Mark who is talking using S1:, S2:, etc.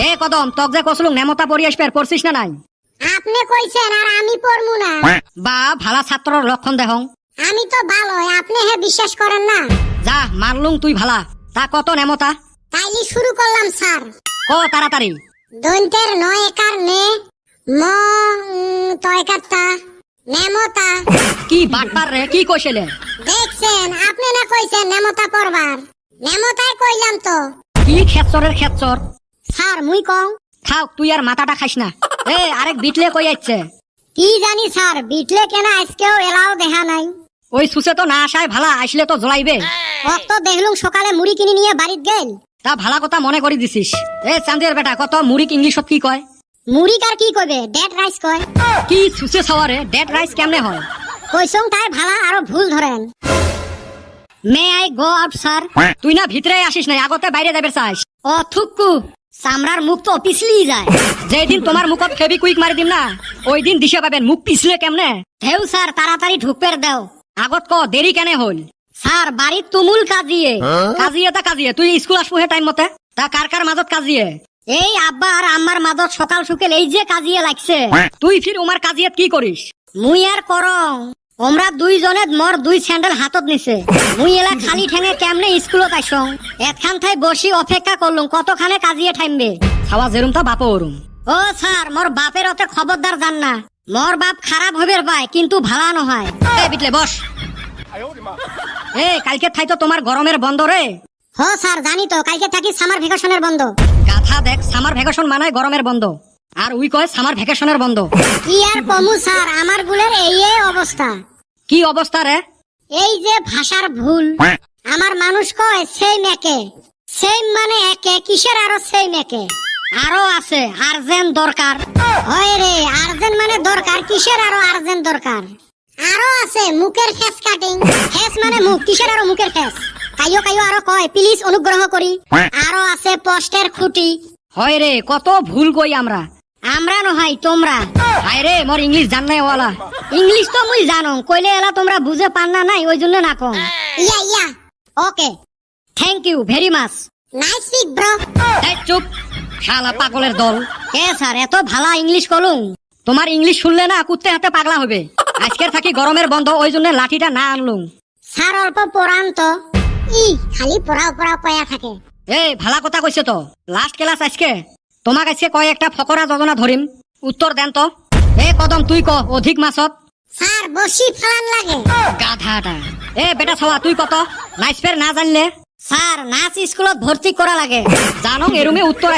S1: এ কদম তক যে কসলুং নেমতা পড়ি আসবে পড়ছিস না নাই?
S2: আপনি কইছেন আর আমি পড়মু না।
S1: বা ভালা ছাত্রর লক্ষণ দেহং।
S2: আমি তো ভালো, আপনি হে বিশ্বাস করেন না?
S1: যা মারলুং তুই ভালা। তা কত নেমতা?
S2: তাইলে শুরু করলাম স্যার।
S1: ক তাড়াতাড়ি।
S2: দন্তের নয় একার নে, ম তয়কারটা, নেমতা।
S1: কি বাটপার রে, কি কইছিলে?
S2: দেখছেন আপনি না কইছেন নেমতা পড়বার, নেমতাই কইলাম তো।
S1: কি খেচ্চরের খেচ্চর।
S2: স্যার মুই কং।
S1: খাও তুই আর মাথাটা খাইস না। এ আরেক বিটলে কই যাচ্ছে?
S2: কি জানি স্যার, বিটলে কেন আজকেও এলাও দেখা নাই।
S1: ওই সুসে তো না আসায় ভালা, আসলে তো জড়াইবে।
S2: অত দেখলুম সকালে মুড়ি কিনে নিয়ে বাড়িত গেল।
S1: তা ভালা কথা মনে করি দিছিস। এ চান্দির বেটা কত মুড়িক ইংলিশত কি কয়?
S2: মুড়ি কার কি কইবে, ডেড রাইস কয়।
S1: কি সুসে সাওয়ারে ডেড রাইস কেমনে হয়?
S2: কইছং তাই ভালা আরো ভুল ধরেন। May I go out sir?
S1: তুই না ভিতরে আসিস নাই, আগতে বাইরে যাবে চাস।
S2: ও থুকু, চামড়ার মুখ তো পিছলি যায়।
S1: যেদিন তোমার মুখত ফেবি কুইক মারি দিম না, ওই দিন দিশে পাবেন মুখ পিছলে কেমনে।
S2: হেউ স্যার তাড়াতাড়ি ঢুকপের দাও।
S1: আগত ক দেরি কেনে হল?
S2: স্যার বাড়ির তুমুল কাজিয়ে।
S1: কাজিয়ে তা কাজিয়ে, তুই স্কুল আসবো হে টাইম মতে। তা কার কার মাজত কাজিয়ে?
S2: এই আব্বা আর আম্মার মাদত সকাল সুকেল এই যে কাজিয়ে লাগছে।
S1: তুই ফির উমার কাজিয়াত কি করিস?
S2: মুই আর করং, ওমরা দুইজনে মোর দুই স্যান্ডেল হাতত নিছে। মুই এলা খালি ঠেঙে কেমনে স্কুলত আইসং। একখান ঠাই বসি অপেক্ষা করলুম কতখানে কাজিয়ে ঠাইমবে।
S1: খাওয়া যেরুম তা বাপও ওরুম।
S2: ও স্যার মোর বাপের অতে খবরদার জান না। মোর বাপ খারাপ হইবের পায় কিন্তু ভালা নহয়।
S1: এ বিটলে বস। এ কালকে থাই তো তোমার গরমের বন্ধ রে।
S2: হ স্যার জানি তো, কালকে থাকি সামার ভ্যাকেশনের বন্ধ।
S1: গাধা দেখ, সামার ভ্যাকেশন মানে গরমের বন্ধ, আর উই কয় সামার ভ্যাকেশনের বন্ধ।
S2: কি আর কমু স্যার, আমার গুলের এই অবস্থা।
S1: কি অবস্থা রে?
S2: এই যে ভাষার ভুল। আমার মানুষ কয় সেই মেকে, সেই মানে একে, কিসের আরো সেই মেকে? আরো আছে আর্জেন্ট দরকার। হয় রে, আর্জেন্ট মানে দরকার, কিসের আরো আর্জেন্ট দরকার? আরো আছে মুখের ফেস কাটিং। ফেস মানে মুখ, কিসের আরো মুখের ফেস? কাইও কাইও আরো কয় প্লিজ অনুগ্রহ করি। আরো আছে পোস্টের খুঁটি।
S1: হয় রে, কত ভুল কই আমরা।
S2: আমরা নহয় তোমরা।
S1: হায় রে, মোর ইংলিশ জান নাই ওয়ালা।
S2: ইংলিশ তো মুই জানো, কইলে এলা তোমরা বুঝে পান না নাই, ওই জন্য না কম। Yeah yeah okay,
S1: thank you very much.
S2: Nice speak bro.
S1: এই চুপ, শালা পাগলের দল।
S2: কে স্যার এত ভালা ইংলিশ কলুম?
S1: তোমার ইংলিশ শুনলে না কুত্তে হাতে পাগলা হবে। আজকের থাকি গরমের বন্ধ, ওই জন্য লাঠিটা না আনলুম।
S2: স্যার অল্প পড়ান তো। ই খালি পড়াও পড়াও কয়া থাকে।
S1: এই ভালা কথা কইছে তো। লাস্ট ক্লাস আজকে। তোমাক আজকে কয় একটা ফকরা যোজনা ধরিম, উত্তর দেন তো। এ কদম তুই ক অধিক মাছত।
S2: স্যার বসি ফালান লাগে।
S1: গাধাটা। এ বেটা ছাওয়া তুই কত। নাইস ফের না জানলে।
S2: স্যার নাচ স্কুলত ভর্তি করা লাগে।
S1: জানো এরুমে উত্তর